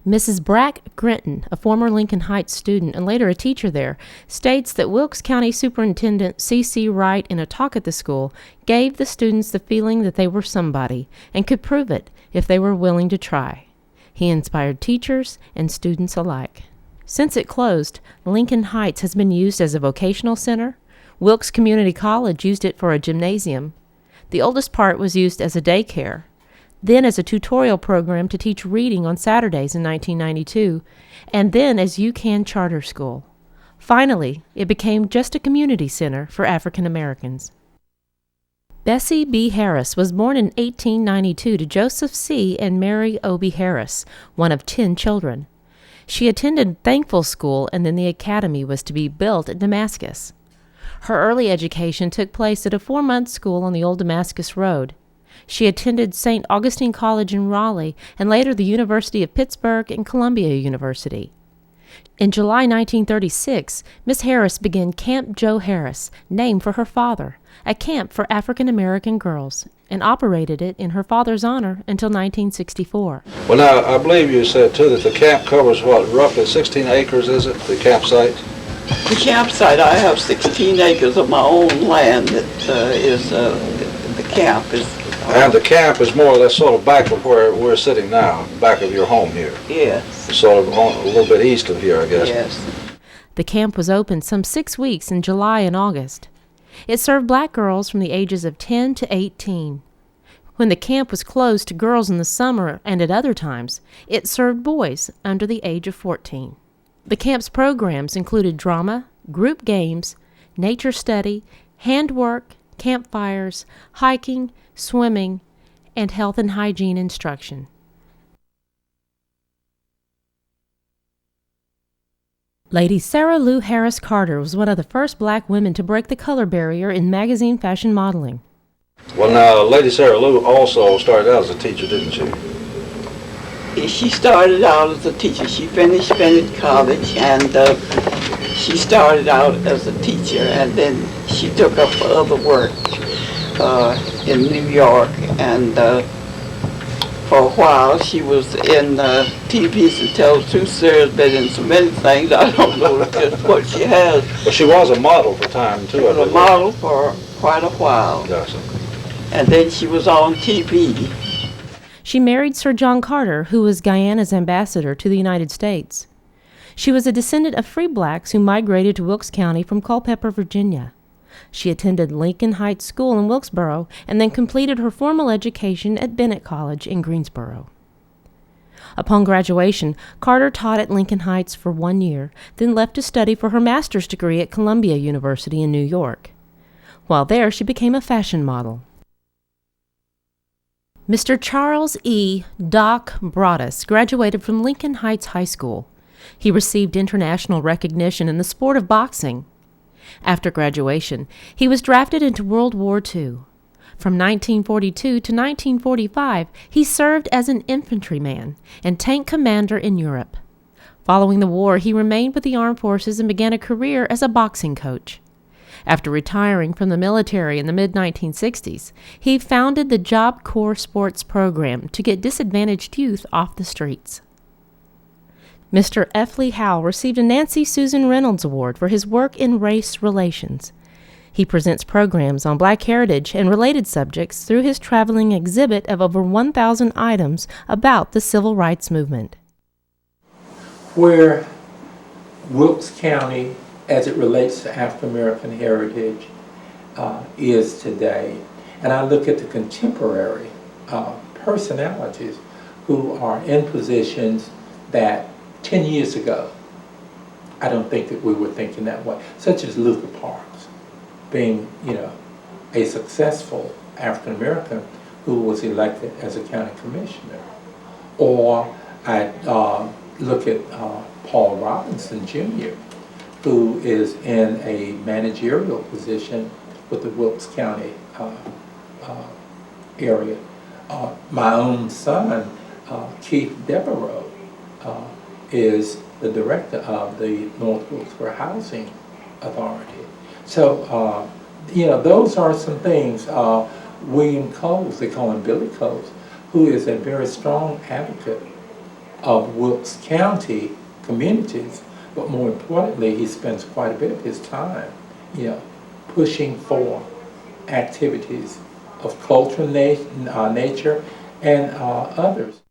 Mrs. Brack Grinton, a former Lincoln Heights student and later a teacher there, states that Wilkes County Superintendent C.C. Wright, in a talk at the school, gave the students the feeling that they were somebody and could prove it if they were willing to try. He inspired teachers and students alike. Since it closed, Lincoln Heights has been used as a vocational center. Wilkes Community College used it for a gymnasium. The oldest part was used as a daycare, then as a tutorial program to teach reading on Saturdays in 1992, and then as UCAN charter school. Finally, it became just a community center for African Americans. Bessie B. Harris was born in 1892 to Joseph C. and Mary O.B. Harris, one of 10 children. She attended Thankful School, and then the academy was to be built at Damascus. Her early education took place at a 4-month school on the old Damascus Road. She attended St. Augustine College in Raleigh and later the University of Pittsburgh and Columbia University. In July 1936, Miss Harris began Camp Joe Harris, named for her father, a camp for African American girls, and operated it in her father's honor until 1964. Well, now, I believe you said, too, that the camp covers, what, roughly 16 acres, is it, the campsite? The campsite, I have 16 acres of my own land that is, the camp is. And the camp is more or less sort of back of where we're sitting now, back of your home here. Yes. Sort of a little bit east of here, I guess. Yes. The camp was open some 6 weeks in July and August. It served black girls from the ages of 10 to 18. When the camp was closed to girls in the summer and at other times, it served boys under the age of 14. The camp's programs included drama, group games, nature study, handwork, campfires, hiking, swimming, and health and hygiene instruction. Lady Sarah Lou Harris Carter was one of the first black women to break the color barrier in magazine fashion modeling. Well, now, Lady Sarah Lou also started out as a teacher, didn't she? She started out as a teacher. She finished Bennett College, and she started out as a teacher, and then she took up other work in New York, and for a while she was in TVs and tells two series, but in so many things I don't know just what she has. Well, she was a model for time, too. She was a model for quite a while. Yes. And then she was on TV. She married Sir John Carter, who was Guyana's ambassador to the United States. She was a descendant of free blacks who migrated to Wilkes County from Culpeper, Virginia. She attended Lincoln Heights School in Wilkesboro and then completed her formal education at Bennett College in Greensboro. Upon graduation, Carter taught at Lincoln Heights for 1 year, then left to study for her master's degree at Columbia University in New York. While there, she became a fashion model. Mr. Charles E. Doc Broadus graduated from Lincoln Heights High School. He received international recognition in the sport of boxing. After graduation, he was drafted into World War II. From 1942 to 1945, he served as an infantryman and tank commander in Europe. Following the war, he remained with the armed forces and began a career as a boxing coach. After retiring from the military in the mid-1960s, he founded the Job Corps Sports Program to get disadvantaged youth off the streets. Mr. F. Lee Howell received a Nancy Susan Reynolds Award for his work in race relations. He presents programs on Black heritage and related subjects through his traveling exhibit of over 1,000 items about the civil rights movement. Where Wilkes County, as it relates to African American heritage, is today, and I look at the contemporary personalities who are in positions that 10 years ago, I don't think that we were thinking that way, such as Luther Parks, being, a successful African American who was elected as a county commissioner. Or I look at Paul Robinson Jr., who is in a managerial position with the Wilkes County area. My own son, Keith Devereaux, is the director of the North Wilkesboro Housing Authority. So, those are some things. William Coles, they call him Billy Coles, who is a very strong advocate of Wilkes County communities, but more importantly, he spends quite a bit of his time, pushing for activities of cultural nature and others.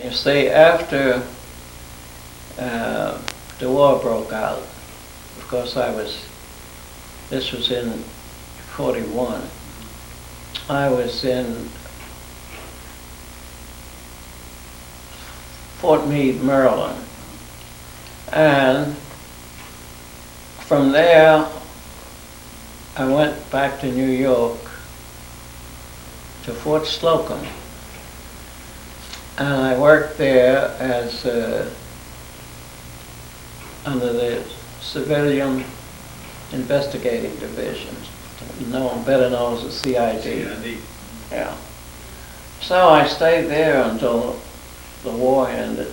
You see, after the war broke out, of course this was in 41, I was in Fort Meade, Maryland. And from there, I went back to New York to Fort Slocum. And I worked there as under the Civilian Investigating Division, better known as the CID. Yeah. So I stayed there until the war ended,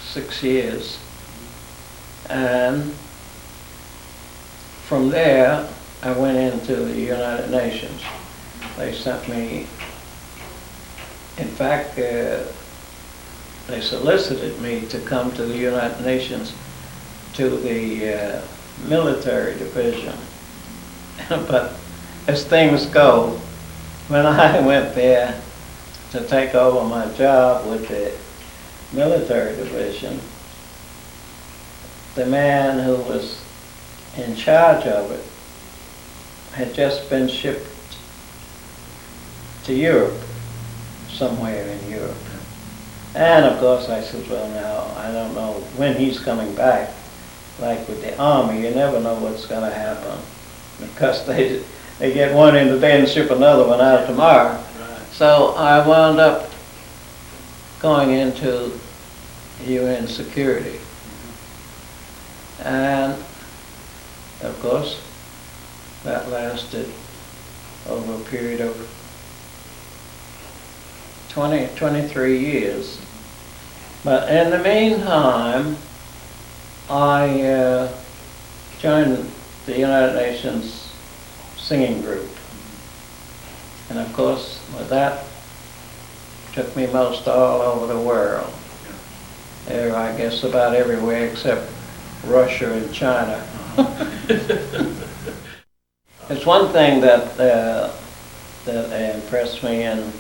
6 years. And from there, I went into the United Nations. They sent me, in fact, they solicited me to come to the United Nations to the military division. But as things go, when I went there to take over my job with the military division, the man who was in charge of it had just been shipped to Europe, somewhere in Europe. And of course I said, well, now, I don't know when he's coming back. Like with the Army, you never know what's going to happen, because they get one in today and ship another one out tomorrow. Right. So I wound up going into UN security. And of course, that lasted over a period of 23 years. But in the meantime, I joined the United Nations singing group. And of course, with that, took me most all over the world. There, I guess, about everywhere except Russia and China. It's one thing that impressed me in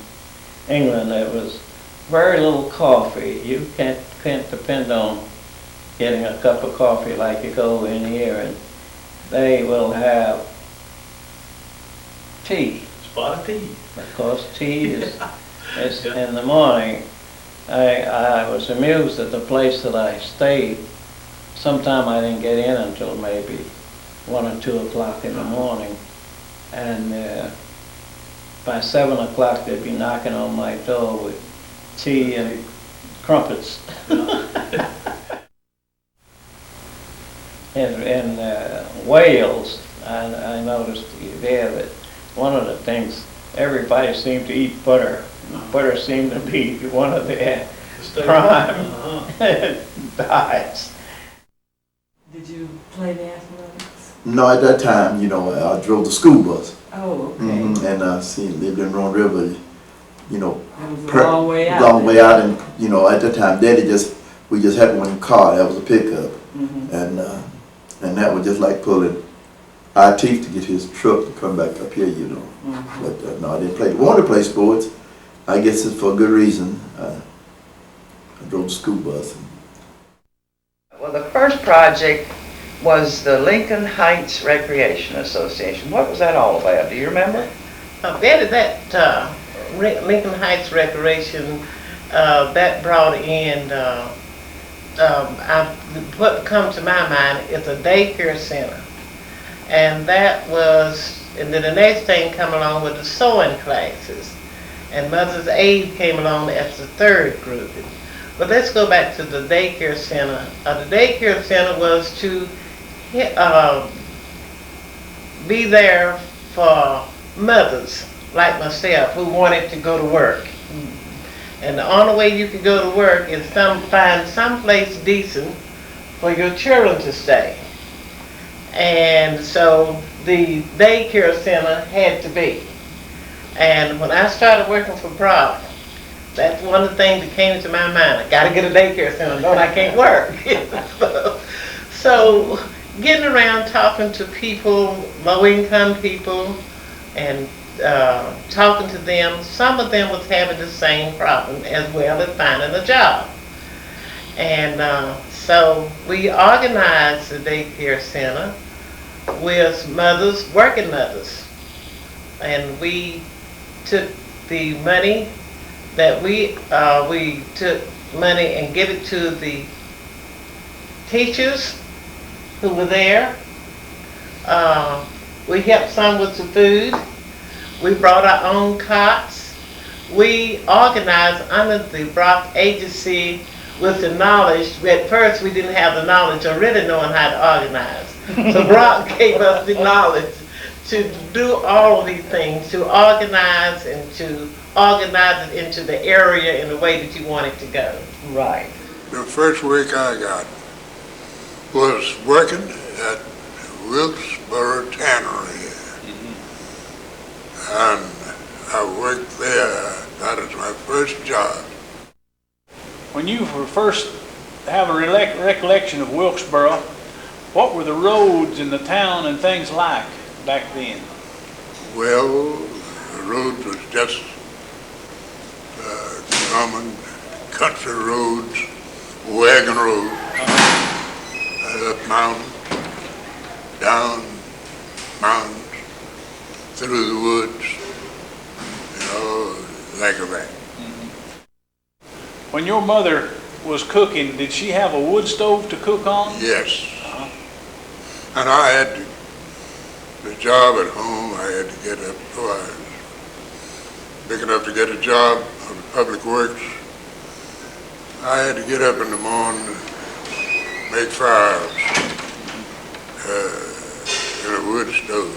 England. There was very little coffee. You can't depend on getting a cup of coffee like you go in here, and they will have tea. Spot of tea. Of course, tea is in the morning. I was amused at the place that I stayed. Sometime I didn't get in until maybe 1 or 2 o'clock in the morning, and by 7 o'clock they'd be knocking on my door with tea and crumpets. In Wales, I noticed there that one of the things, everybody seemed to eat butter. Butter seemed to be one of their prime diets. Did you play the athletics? No, at that time, I drove the school bus. Oh, okay. And lived in Roan River, It was a long way out. Long way out, and at that time, we just had one car. That was a pickup, and that was just like pulling our teeth to get his truck to come back up here, But no, I didn't play. I wanted to play sports. I guess it's for a good reason. I drove the school bus. Well, the first project was the Lincoln Heights Recreation Association. What was that all about? Do you remember? That Lincoln Heights Recreation, that brought in, what comes to my mind is a daycare center. And then the next thing come along with the sewing classes. And Mother's Aid came along as the third group. But let's go back to the daycare center. The daycare center was to be there for mothers like myself who wanted to go to work. And the only way you could go to work is find someplace decent for your children to stay. And so the daycare center had to be. And when I started working for Brock, That's one of the things that came to my mind. I gotta get a daycare center, no, I can't work. So getting around talking to people, low-income people, and talking to them, some of them was having the same problem as well as finding a job. And so we organized the daycare center with mothers, working mothers. And we took the money that we took money and give it to the teachers who were there. We helped some with the food. We brought our own cots. We organized under the Brock Agency with the knowledge. At first we didn't have the knowledge of really knowing how to organize. So Brock gave us the knowledge to do all of these things, to organize and to organize it into the area in the way that you want it to go. Right. The first week I got was working at Wilkesboro Tannery. And I worked there. That was my first job. When you were first having a recollection of Wilkesboro, what were the roads in the town and things like back then? Well, the road was just common country roads, wagon roads, up mountains, down mountains, through the woods, like that. When your mother was cooking, did she have a wood stove to cook on? Yes. And I had the job at home. I had to get up. I was big enough to get a job on the Public Works. I had to get up in the morning, make fires in a wood stove.